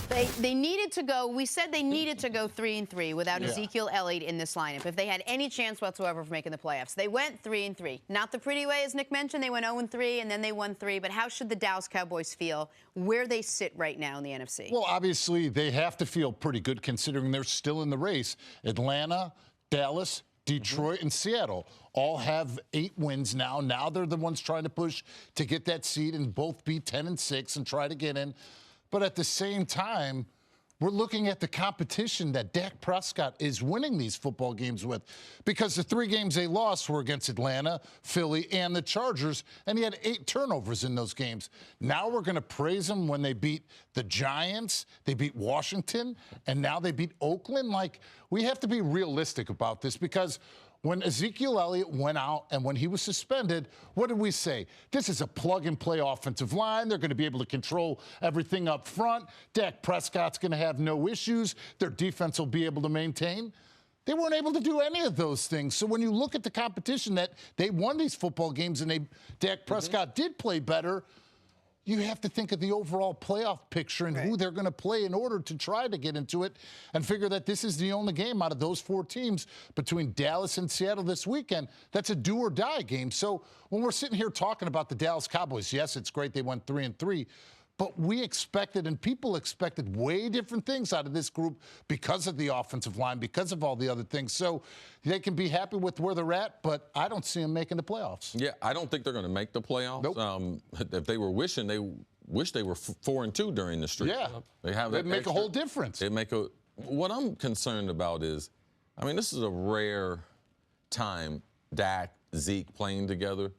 They needed to go. We said they needed to go 3-3 without Ezekiel Elliott in this lineup if they had any chance whatsoever of making the playoffs. They went 3-3. Not the pretty way, as Nick mentioned. They went 0-3 and then they won 3. But how should the Dallas Cowboys feel where they sit right now in the NFC? Well, obviously they have to feel pretty good considering they're still in the race. Atlanta, Dallas, Detroit, and Seattle all have 8 wins now. Now they're the ones trying to push to get that seed and both be 10-6 and try to get in. But at the same time, we're looking at the competition that Dak Prescott is winning these football games with, because the 3 games they lost were against Atlanta, Philly, and the Chargers, and he had 8 turnovers in those games. Now we're going to praise him when they beat the Giants, they beat Washington, and now they beat Oakland. Like, we have to be realistic about this, because when Ezekiel Elliott went out and when he was suspended, what did we say? This is a plug-and-play offensive line. They're going to be able to control everything up front. Dak Prescott's going to have no issues. Their defense will be able to maintain. They weren't able to do any of those things. So when you look at the competition that they won these football games and Dak Prescott did play better, you have to think of the overall playoff picture and who they're going to play in order to try to get into it, and figure that this is the only game out of those 4 teams between Dallas and Seattle this weekend that's a do-or-die game. So when we're sitting here talking about the Dallas Cowboys, yes, it's great they went 3-3, but we expected and people expected way different things out of this group because of the offensive line, because of all the other things. So they can be happy with where they're at, but I don't see them making the playoffs. Yeah, I don't think they're going to make the playoffs. Nope. If they were wishing, they wish they were 4-2 during the streak. Yeah, they have that. It'd make a whole difference. What I'm concerned about is, I mean, this is a rare time, Dak, Zeke playing together.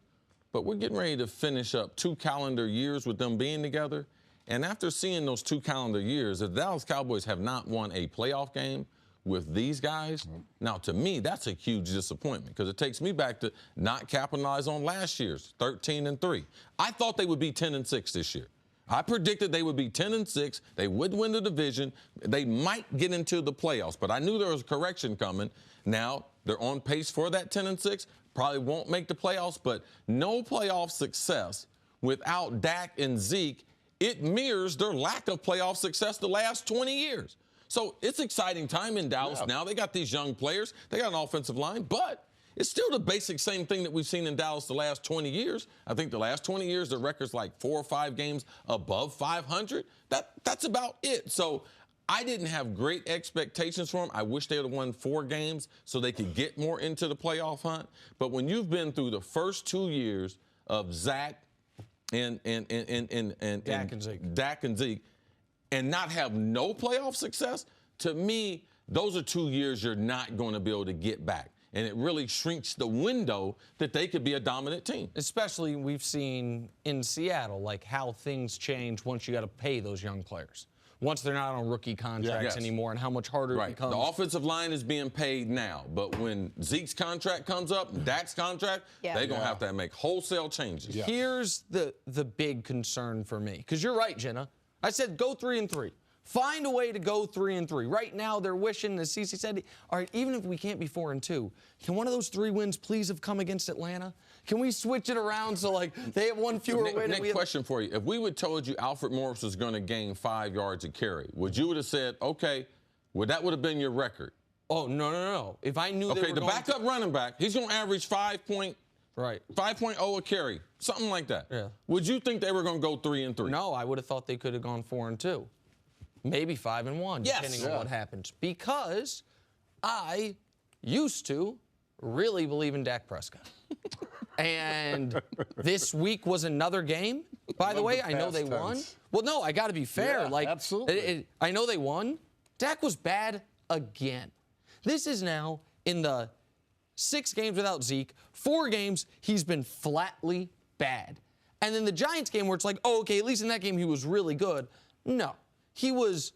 But we're getting ready to finish up 2 calendar years with them being together. And after seeing those 2 calendar years, the Dallas Cowboys have not won a playoff game with these guys. Now, to me, that's a huge disappointment, because it takes me back to not capitalize on last year's 13-3. I thought they would be 10-6 this year. I predicted they would be 10-6. They would win the division. They might get into the playoffs, but I knew there was a correction coming. Now they're on pace for that 10-6. Probably won't make the playoffs, but no playoff success without Dak and Zeke. It mirrors their lack of playoff success the last 20 years. So it's exciting time in Dallas now. They got these young players. They got an offensive line, but it's still the basic same thing that we've seen in Dallas the last 20 years. I think the last 20 years, the record's like 4 or 5 games above 500. That's about it. So I didn't have great expectations for them. I wish they would have won 4 games so they could get more into the playoff hunt. But when you've been through the first 2 years of Zach and Dak and Zeke, and not have no playoff success, to me, those are 2 years you're not going to be able to get back. And it really shrinks the window that they could be a dominant team. Especially we've seen in Seattle, like how things change once you got to pay those young players. Once they're not on rookie contracts anymore, and how much harder it becomes. The offensive line is being paid now, but when Zeke's contract comes up, Dak's contract, they're going to have to make wholesale changes. Here's the big concern for me, because you're right, Jenna. I said go 3-3. Find a way to go 3-3. Right now, they're wishing, as Cece said, all right, even if we can't be 4-2, can one of those 3 wins please have come against Atlanta? Can we switch it around so, like, they have 1 fewer win? Nick, question for you. If we would have told you Alfred Morris was going to gain 5 yards a carry, would you would have said, okay, well, that would have been your record? Oh, no. If I knew the backup running back, he's going to average 5.0 a carry, something like that. Yeah. Would you think they were going to go 3-3? No, I would have thought they could have gone 4-2. Maybe 5-1, depending on what happens. Because I used to really believe in Dak Prescott. And this week was another game. By the way, I know they won. Well, no, I got to be fair. Absolutely. I know they won. Dak was bad again. This is now in the 6 games without Zeke. 4 games, he's been flatly bad. And then the Giants game where it's like, oh, okay, at least in that game he was really good. No. He was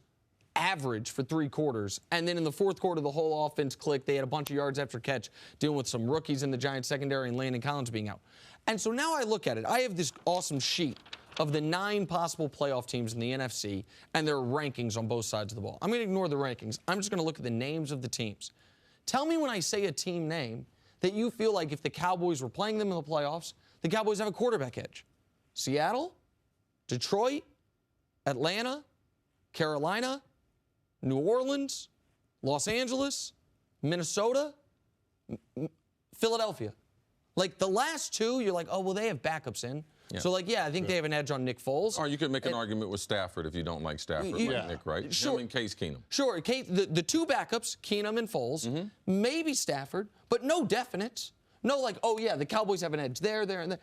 average for 3 quarters, and then in the 4th quarter, the whole offense clicked. They had a bunch of yards after catch, dealing with some rookies in the Giants secondary and Landon Collins being out. And so now I look at it. I have this awesome sheet of the 9 possible playoff teams in the NFC and their rankings on both sides of the ball. I'm going to ignore the rankings. I'm just going to look at the names of the teams. Tell me when I say a team name that you feel like if the Cowboys were playing them in the playoffs, the Cowboys have a quarterback edge. Seattle, Detroit, Atlanta, Carolina, New Orleans, Los Angeles, Minnesota, Philadelphia. Like the last two, you're like, oh, well, they have backups in. Yeah. So, like, yeah, I think they have an edge on Nick Foles. Or you could make an argument with Stafford if you don't like Stafford, like Nick, right? Sure. Him and Case Keenum. Sure. The two backups, Keenum and Foles, maybe Stafford, but no definites. No, like, oh, yeah, the Cowboys have an edge there, and there.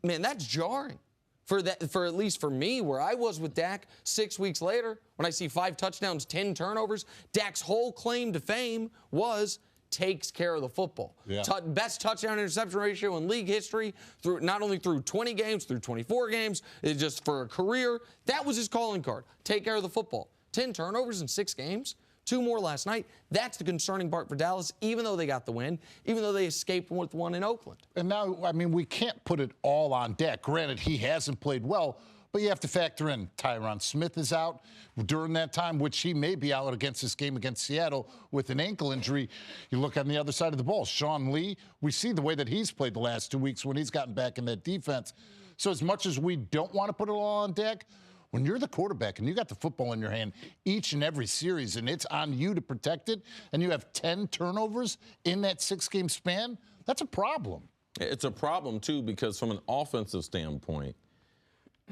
Man, that's jarring. For at least for me, where I was with Dak 6 weeks later, when I see 5 touchdowns, 10 turnovers, Dak's whole claim to fame was takes care of the football. Yeah. Best touchdown interception ratio in league history, not only through 20 games, through 24 games, it's just for a career. That was his calling card. Take care of the football. 10 turnovers in 6 games. 2 more last night. That's the concerning part for Dallas, even though they got the win, even though they escaped with one in Oakland. And now, I mean, we can't put it all on Dak. Granted, he hasn't played well, but you have to factor in Tyron Smith is out during that time, which he may be out against this game against Seattle with an ankle injury. You look on the other side of the ball, Sean Lee, we see the way that he's played the last 2 weeks when he's gotten back in that defense. So as much as we don't want to put it all on Dak, when you're the quarterback and you got the football in your hand each and every series and it's on you to protect it, and you have 10 turnovers in that 6-game span, that's a problem. It's a problem, too, because from an offensive standpoint,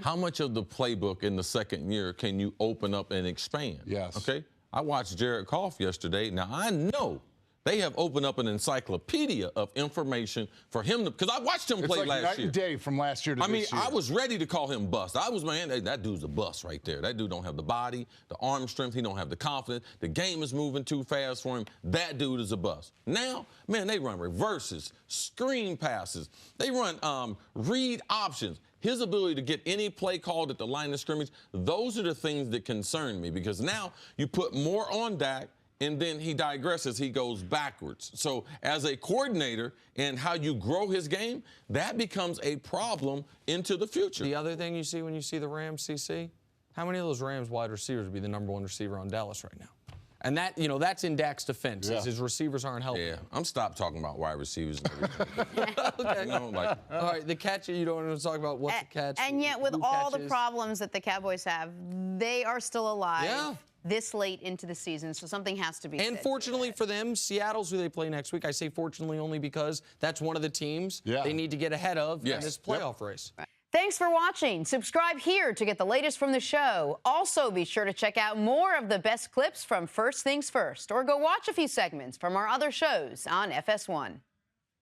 how much of the playbook in the second year can you open up and expand? Yes. Okay? I watched Jared Goff yesterday. Now, I know they have opened up an encyclopedia of information for him to, because I watched him play last year. It's like night and day from last year to this year. I was ready to call him bust. I was, man, that dude's a bust right there. That dude don't have the body, the arm strength. He don't have the confidence. The game is moving too fast for him. That dude is a bust. Now, man, they run reverses, screen passes. They run read options. His ability to get any play called at the line of scrimmage, those are the things that concern me, because now you put more on Dak, and then he digresses, he goes backwards. So as a coordinator and how you grow his game, that becomes a problem into the future. The other thing you see when you see the Rams, CC, how many of those Rams wide receivers would be the #1 receiver on Dallas right now? And that, that's in Dak's defense. His receivers aren't helping. Yeah, I'm stopped talking about wide receivers and everything. Okay. All right, the catch, you don't want to talk about what the catch. And yet, with all the problems that the Cowboys have, they are still alive this late into the season, so something has to be said. And fortunately for them, Seattle's who they play next week. I say fortunately only because that's one of the teams they need to get ahead of in this playoff race. Right. Thanks for watching. Subscribe here to get the latest from the show. Also, be sure to check out more of the best clips from First Things First, or go watch a few segments from our other shows on FS1.